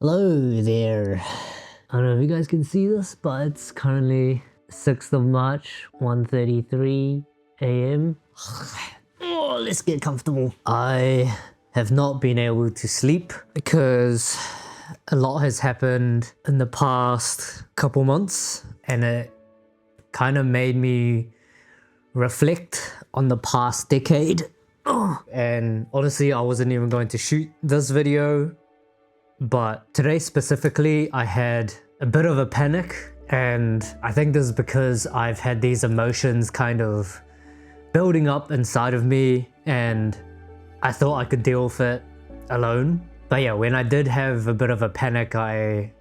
Hello there. I don't know if you guys can see this, but it's currently 6th of March, 1:33 a.m. Oh, let's get comfortable. I have not been able to sleep because a lot has happened in the past couple months, and it kind of made me reflect on the past decade. And honestly, I wasn't even going to shoot this video, but today specifically I had a bit of a panic, and I think this is because I've had these emotions kind of building up inside of me, and I thought I could deal with it alone. But yeah, when I did have a bit of a panic, I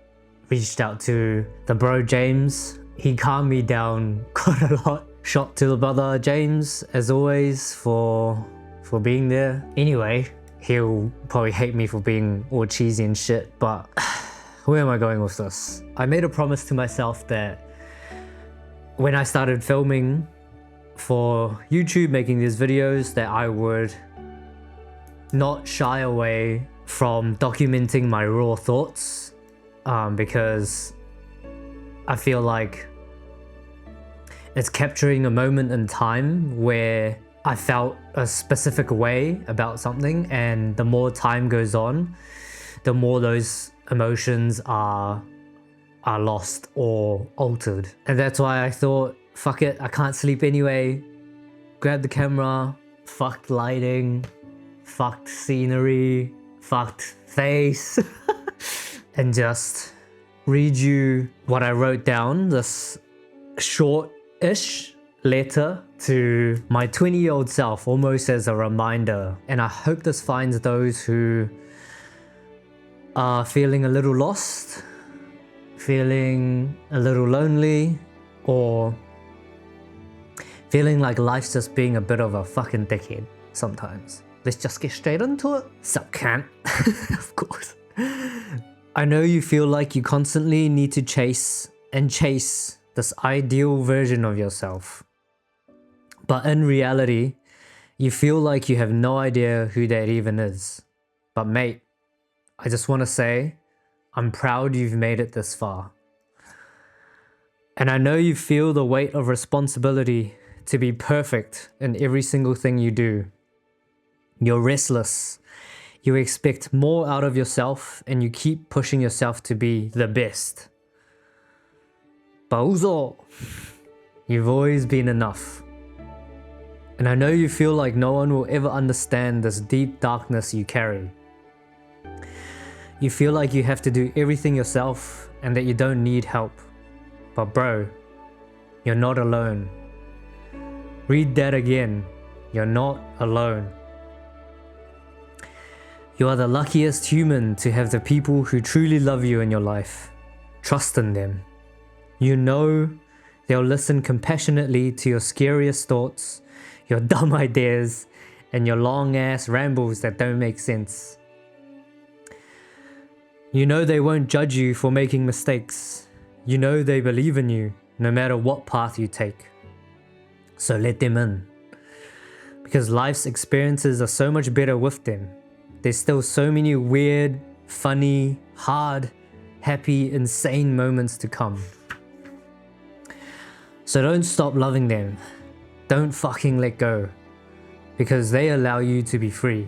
reached out to the bro James. He calmed me down quite a lot. Shout to the brother James, as always, for being there. Anyway, he'll probably hate me for being all cheesy and shit, but where am I going with this? I made a promise to myself that when I started filming for YouTube, making these videos, that I would not shy away from documenting my raw thoughts, because I feel like it's capturing a moment in time where I felt a specific way about something, and the more time goes on, the more those emotions are lost or altered. And that's why I thought, fuck it, I can't sleep anyway. Grab the camera, fucked lighting, fucked scenery, fucked face, and just read you what I wrote down, this short-ish letter to my 20-year-old self, almost as a reminder. And I hope this finds those who are feeling a little lost, feeling a little lonely, or feeling like life's just being a bit of a fucking dickhead sometimes. Let's just get straight into it. Sup, cunt. Of course. I know you feel like you constantly need to chase this ideal version of yourself. But in reality, you feel like you have no idea who that even is. But mate, I just want to say, I'm proud you've made it this far. And I know you feel the weight of responsibility to be perfect in every single thing you do. You're restless. You expect more out of yourself, and you keep pushing yourself to be the best. Bozo, you've always been enough. And I know you feel like no one will ever understand this deep darkness you carry. You feel like you have to do everything yourself and that you don't need help. But bro, you're not alone. Read that again. You're not alone. You are the luckiest human to have the people who truly love you in your life. Trust in them. You know they'll listen compassionately to your scariest thoughts, your dumb ideas, and your long ass rambles that don't make sense. You know they won't judge you for making mistakes. You know they believe in you no matter what path you take. So let them in. Because life's experiences are so much better with them. There's still so many weird, funny, hard, happy, insane moments to come. So don't stop loving them. Don't fucking let go, because they allow you to be free.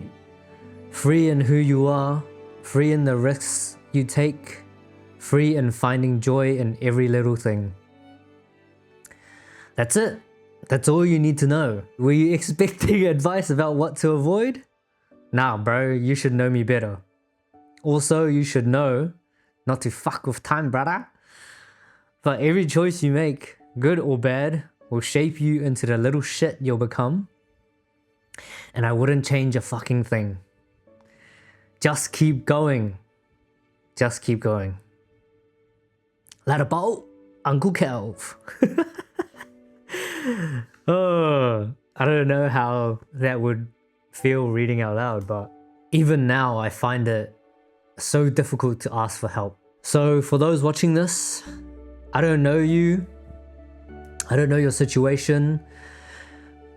Free in who you are, free in the risks you take, free in finding joy in every little thing. That's it. That's all you need to know. Were you expecting advice about what to avoid? Nah, bro, you should know me better. Also, you should know not to fuck with time, brother. But every choice you make, good or bad, will shape you into the little shit you'll become. And I wouldn't change a fucking thing. Just keep going. Just keep going. Ladder bolt, Uncle Kelv. Oh, I don't know how that would feel reading out loud, but even now I find it so difficult to ask for help. So for those watching this, I don't know you. I don't know your situation.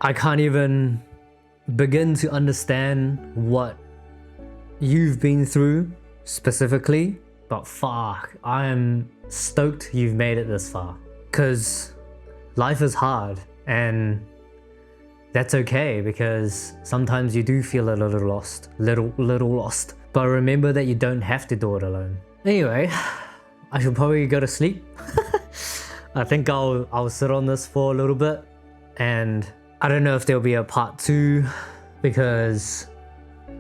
I can't even begin to understand what you've been through specifically. but fuck, I am stoked you've made it this far. Cause life is hard and that's okay, because sometimes you do feel a little lost, little lost. But remember that you don't have to do it alone. Anyway, I should probably go to sleep. I think I'll sit on this for a little bit, and I don't know if there'll be a part 2, because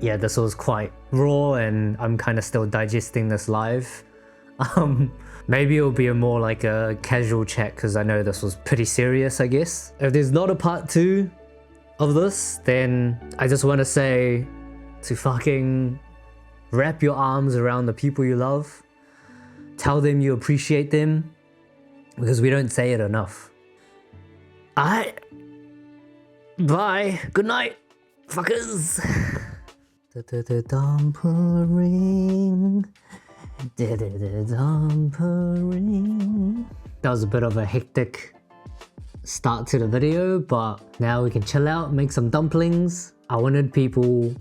yeah, this was quite raw and I'm kind of still digesting this live. Maybe it'll be a more like a casual chat, because I know this was pretty serious, I guess. If there's not a part 2 of this, then I just want to say to fucking wrap your arms around the people you love. Tell them you appreciate them, because we don't say it enough. Alright. Bye. Good night, fuckers. Dumpering. Dumpering. That was a bit of a hectic start to the video, but now we can chill out, make some dumplings. I wanted people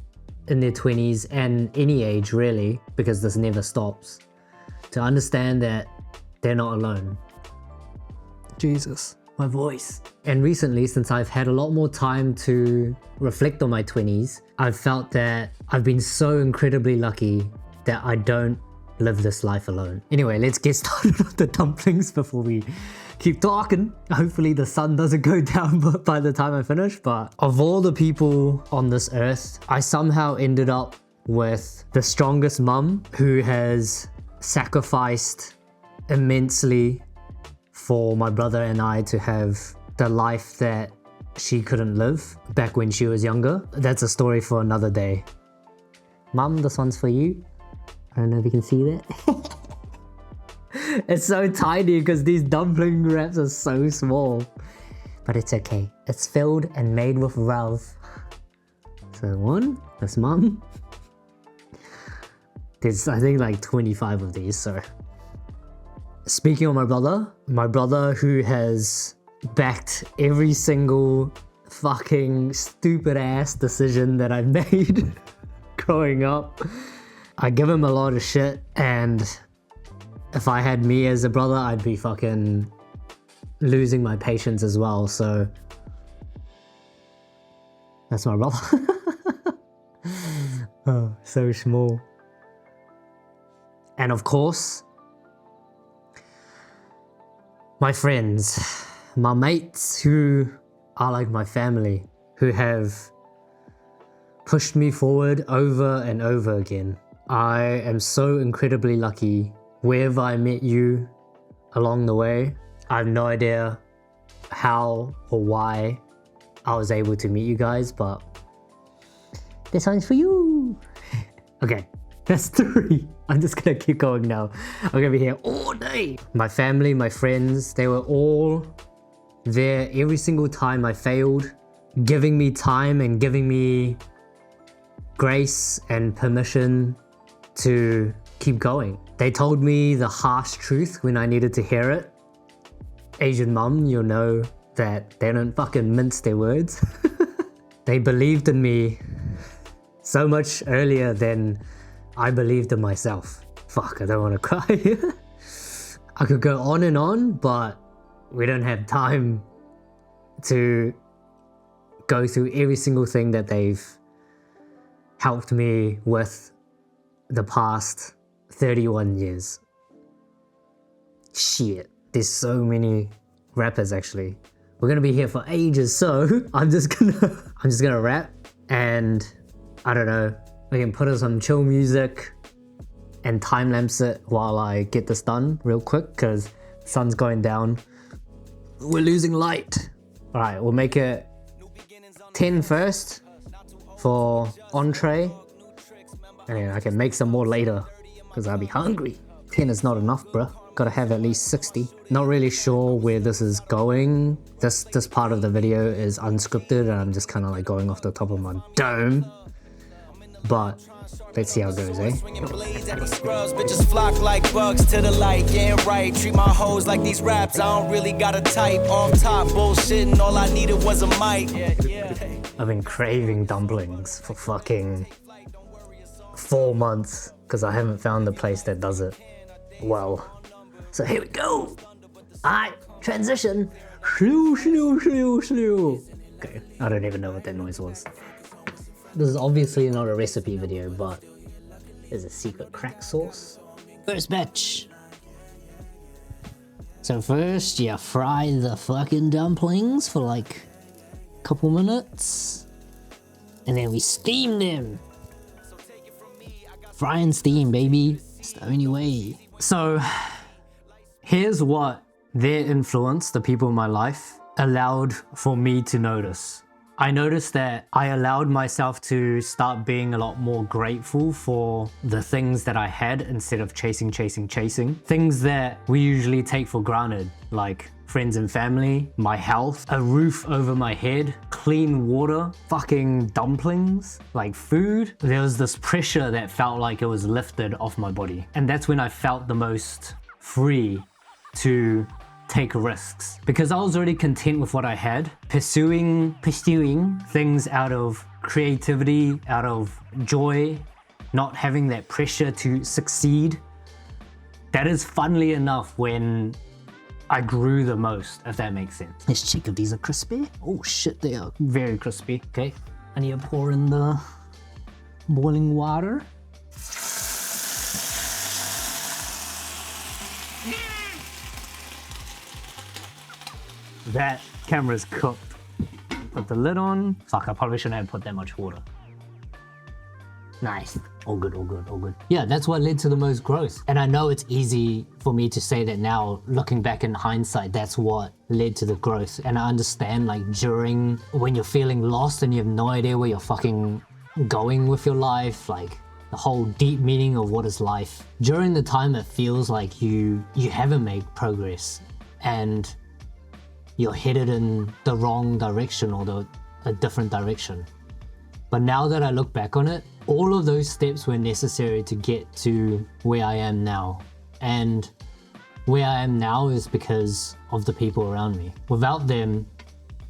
in their 20s and any age really, because this never stops, to understand that they're not alone. Jesus, my voice. And recently, since I've had a lot more time to reflect on my 20s, I've felt that I've been so incredibly lucky that I don't live this life alone. Anyway, let's get started with the dumplings before we keep talking. Hopefully the sun doesn't go down by the time I finish, but of all the people on this earth, I somehow ended up with the strongest mum, who has sacrificed immensely for my brother and I to have the life that she couldn't live back when she was younger. That's a story for another day. Mum, this one's for you. I don't know if you can see that. It's so tiny because these dumpling wraps are so small. But it's okay. It's filled and made with love. So one, that's Mum. There's I think like 25 of these, so. Speaking of my brother who has backed every single fucking stupid ass decision that I've made growing up. I give him a lot of shit, and if I had me as a brother, I'd be fucking losing my patience as well, so that's my brother. Oh, so small. And of course, my friends, my mates who are like my family, who have pushed me forward over and over again. I am so incredibly lucky. Wherever I met you along the way, I have no idea how or why I was able to meet you guys, but this one's for you. Okay, that's 3. I'm just gonna keep going now. I'm gonna be here all day. My family, my friends, they were all there every single time I failed, giving me time and giving me grace and permission to keep going. They told me the harsh truth when I needed to hear it. Asian mum, you'll know that they don't fucking mince their words. They believed in me so much earlier than I believed in myself. Fuck, I don't want to cry. I could go on and on, but we don't have time to go through every single thing that they've helped me with the past 31 years. Shit, there's so many rappers actually. We're gonna be here for ages, so I'm just gonna rap, and I don't know, we can put on some chill music and time lapse it while I get this done real quick, because the sun's going down. We're losing light. All right, we'll make it 10 first for entree, and then I can make some more later because I'll be hungry. 10 is not enough, bruh. Gotta have at least 60. Not really sure where this is going. This part of the video is unscripted and I'm just kind of like going off the top of my dome. But let's see how it goes, eh? Bitches flock like bugs to the light, getting right. Treat my hoes like these raps, I don't really got a type. Off top bullshitting, all I needed was a mic. I've been craving dumplings for fucking 4 months because I haven't found the place that does it. Well, so here we go. Alright, transition. Shoo. Okay, I don't even know what that noise was. This is obviously not a recipe video, but there's a secret crack sauce. First batch. So first you fry the fucking dumplings for like a couple minutes. And then we steam them. Fry and steam, baby. It's the only way. So here's what their influence, the people in my life, allowed for me to notice. I noticed that I allowed myself to start being a lot more grateful for the things that I had instead of chasing. Things that we usually take for granted, like friends and family, my health, a roof over my head, clean water, fucking dumplings, like food. There was this pressure that felt like it was lifted off my body. And that's when I felt the most free to take risks, because I was already content with what I had. Pursuing things out of creativity, out of joy, not having that pressure to succeed. That is, funnily enough, when I grew the most, if that makes sense. Let's check if these are crispy. Oh shit, they are very crispy. Okay, I need to pour in the boiling water. That camera's cooked. Put the lid on. Fuck, I probably shouldn't have put that much water. Nice. All good. Yeah, that's what led to the most growth. And I know it's easy for me to say that now, looking back in hindsight, that's what led to the growth. And I understand, like, when you're feeling lost and you have no idea where you're fucking going with your life, like the whole deep meaning of what is life. During the time it feels like you haven't made progress and you're headed in the wrong direction or a different direction. But now that I look back on it, all of those steps were necessary to get to where I am now. And where I am now is because of the people around me. Without them,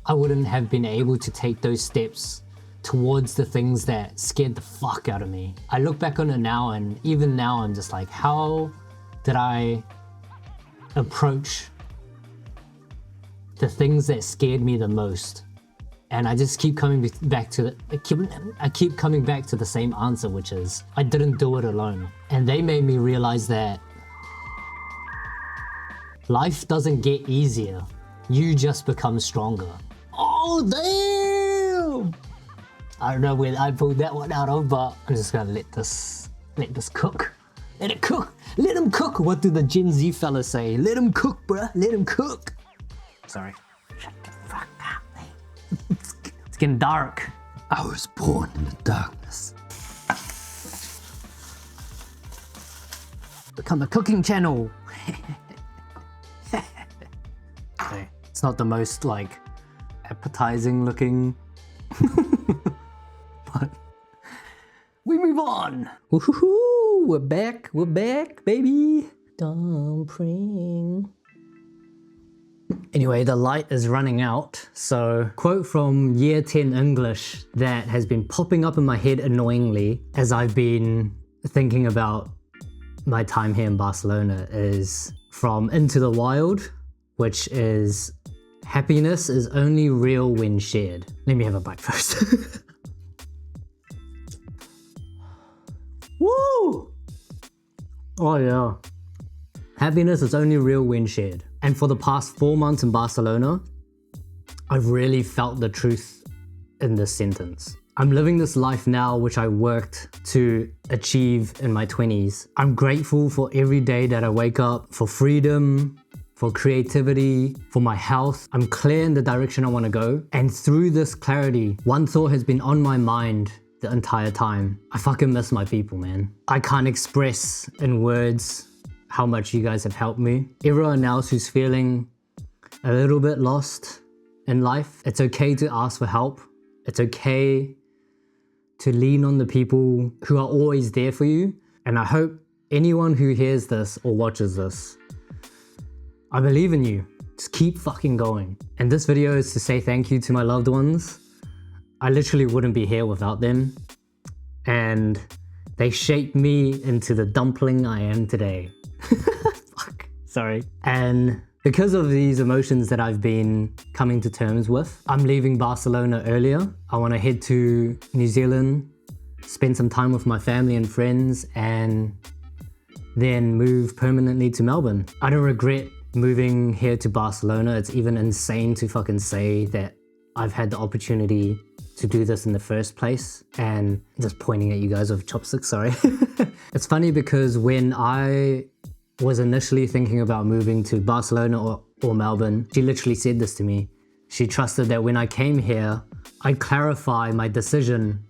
I wouldn't have been able to take those steps towards the things that scared the fuck out of me. I look back on it now, and even now I'm just like, how did I approach the things that scared me the most? And I just keep coming back to I keep coming back to the same answer, which is I didn't do it alone. And they made me realize that life doesn't get easier. You just become stronger. Oh damn! I don't know where I pulled that one out of, but I'm just gonna let this cook. Let it cook. Let him cook. What do the Gen Z fellas say? Let him cook, bruh. Let him cook. Sorry. Shut the fuck up, man. It's getting dark. I was born in the darkness. Become a cooking channel. Okay. It's not the most, like, appetizing looking. But we move on. Woohoo! We're back, baby. Dumpling. Anyway, the light is running out, so quote from year 10 English that has been popping up in my head annoyingly as I've been thinking about my time here in Barcelona is from Into the Wild, which is, happiness is only real when shared. Let me have a bite first. Woo! Oh yeah. Happiness is only real when shared. And for the past 4 months in Barcelona, I've really felt the truth in this sentence. I'm living this life now which I worked to achieve in my 20s. I'm grateful for every day that I wake up, for freedom, for creativity, for my health. I'm clear in the direction I want to go. And through this clarity, one thought has been on my mind the entire time. I fucking miss my people, man. I can't express in words how much you guys have helped me. Everyone else who's feeling a little bit lost in life, it's okay to ask for help. It's okay to lean on the people who are always there for you. And I hope anyone who hears this or watches this, I believe in you. Just keep fucking going. And this video is to say thank you to my loved ones. I literally wouldn't be here without them. And they shaped me into the dumpling I am today. Fuck, sorry. And because of these emotions that I've been coming to terms with, I'm leaving Barcelona earlier. I want to head to New Zealand, spend some time with my family and friends, and then move permanently to Melbourne. I don't regret moving here to Barcelona. It's even insane to fucking say that I've had the opportunity to do this in the first place, and just pointing at you guys with chopsticks, sorry. It's funny because when I was initially thinking about moving to Barcelona or Melbourne, she literally said this to me. She trusted that when I came here, I'd clarify my decision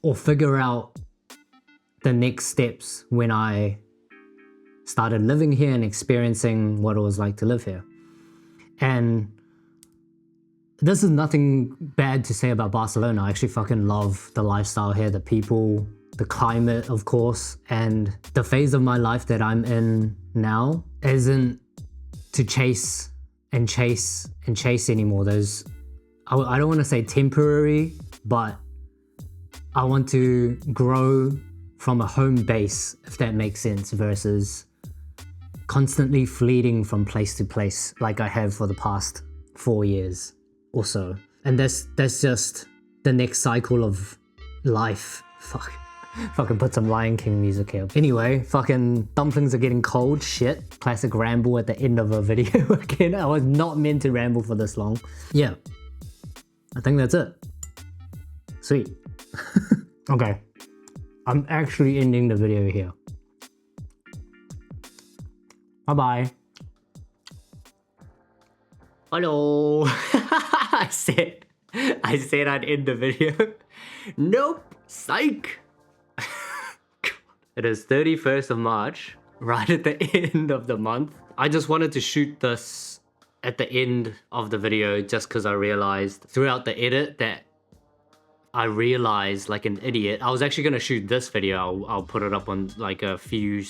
or figure out the next steps when I started living here and experiencing what it was like to live here. And this is nothing bad to say about Barcelona. I actually fucking love the lifestyle here, the people, the climate, of course, and the phase of my life that I'm in now isn't to chase and chase and chase anymore. I don't want to say temporary, but I want to grow from a home base, if that makes sense, versus constantly fleeting from place to place like I have for the past 4 years or so. And that's just the next cycle of life. Fucking put some Lion King music here. Anyway, fucking dumplings are getting cold. Shit. Classic ramble at the end of a video again. I was not meant to ramble for this long. Yeah. I think that's it. Sweet. Okay. I'm actually ending the video here. Bye-bye. Hello. I said I'd end the video. Nope. Psych. It is 31st of March, right at the end of the month. I just wanted to shoot this at the end of the video just because I realized throughout the edit that I realized like an idiot. I was actually going to shoot this video. I'll put it up on like a few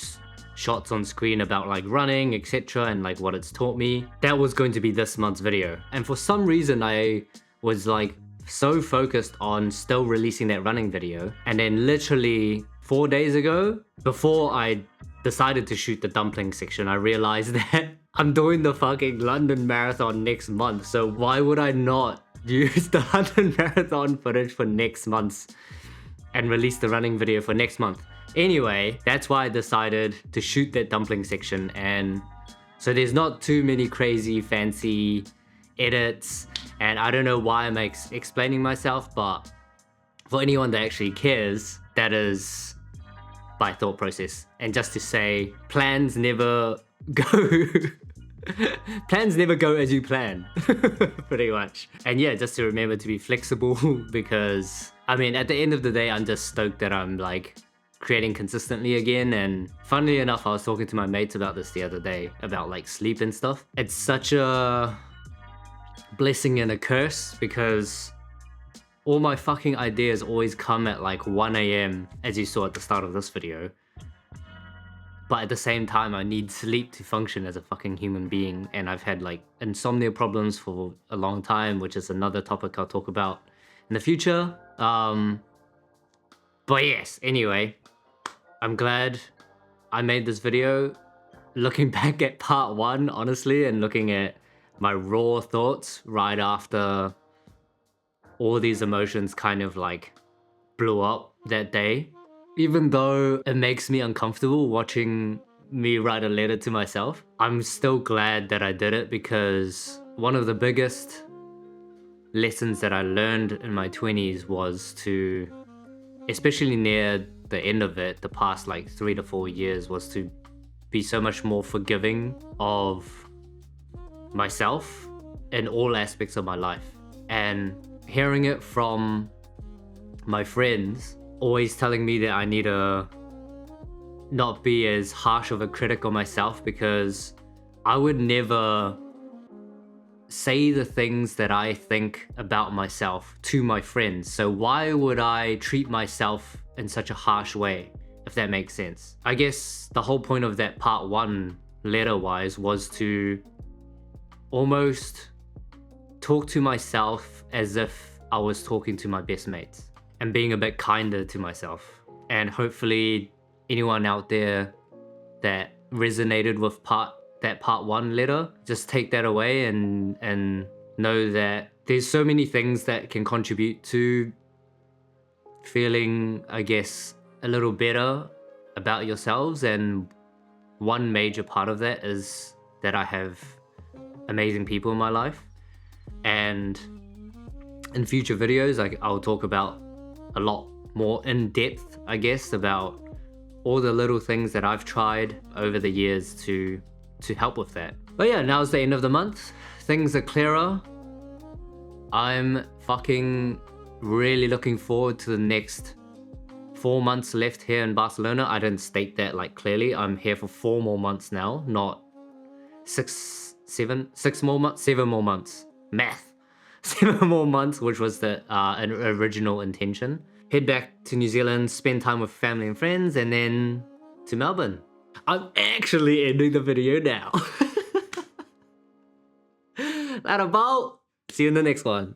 shots on screen about like running, etc. and like what it's taught me. That was going to be this month's video. And for some reason I was like so focused on still releasing that running video. And then literally 4 days ago, before I decided to shoot the dumpling section, I realized that I'm doing the fucking London Marathon next month. So why would I not use the London Marathon footage for next month and release the running video for next month? Anyway, that's why I decided to shoot that dumpling section. And so there's not too many crazy fancy edits, and I don't know why I'm explaining myself, but for anyone that actually cares, that is by thought process. And just to say, plans never go plans never go as you plan. Pretty much. And yeah, just to remember to be flexible, because I mean at the end of the day I'm just stoked that I'm like creating consistently again. And funnily enough, I was talking to my mates about this the other day, about like sleep and stuff. It's such a blessing and a curse, because all my fucking ideas always come at like 1 AM, as you saw at the start of this video. But at the same time, I need sleep to function as a fucking human being. And I've had like insomnia problems for a long time, which is another topic I'll talk about in the future. But yes, anyway, I'm glad I made this video. Looking back at part 1, honestly, and looking at my raw thoughts right after all these emotions kind of like blew up that day. Even though it makes me uncomfortable watching me write a letter to myself, I'm still glad that I did it, because one of the biggest lessons that I learned in my 20s was to, especially near the end of it, the past like 3 to 4 years, was to be so much more forgiving of myself in all aspects of my life. And hearing it from my friends, always telling me that I need to not be as harsh of a critic on myself, because I would never say the things that I think about myself to my friends. So why would I treat myself in such a harsh way, if that makes sense? I guess the whole point of that part 1 letter-wise was to almost talk to myself as if I was talking to my best mates, and being a bit kinder to myself. And hopefully anyone out there that resonated with that part 1 letter, just take that away and know that there's so many things that can contribute to feeling, I guess, a little better about yourselves, and one major part of that is that I have amazing people in my life. And in future videos, I'll talk about a lot more in depth, I guess, about all the little things that I've tried over the years to help with that. But yeah, now it's the end of the month. Things are clearer. I'm fucking really looking forward to the next 4 months left here in Barcelona. I didn't state that like clearly. I'm here for 4 more months now, not 7 more months, 7 more months. Math. 7 more months, which was the original intention. Head back to New Zealand, spend time with family and friends, and then to Melbourne. I'm actually ending the video now. Later, Bolt. See you in the next one.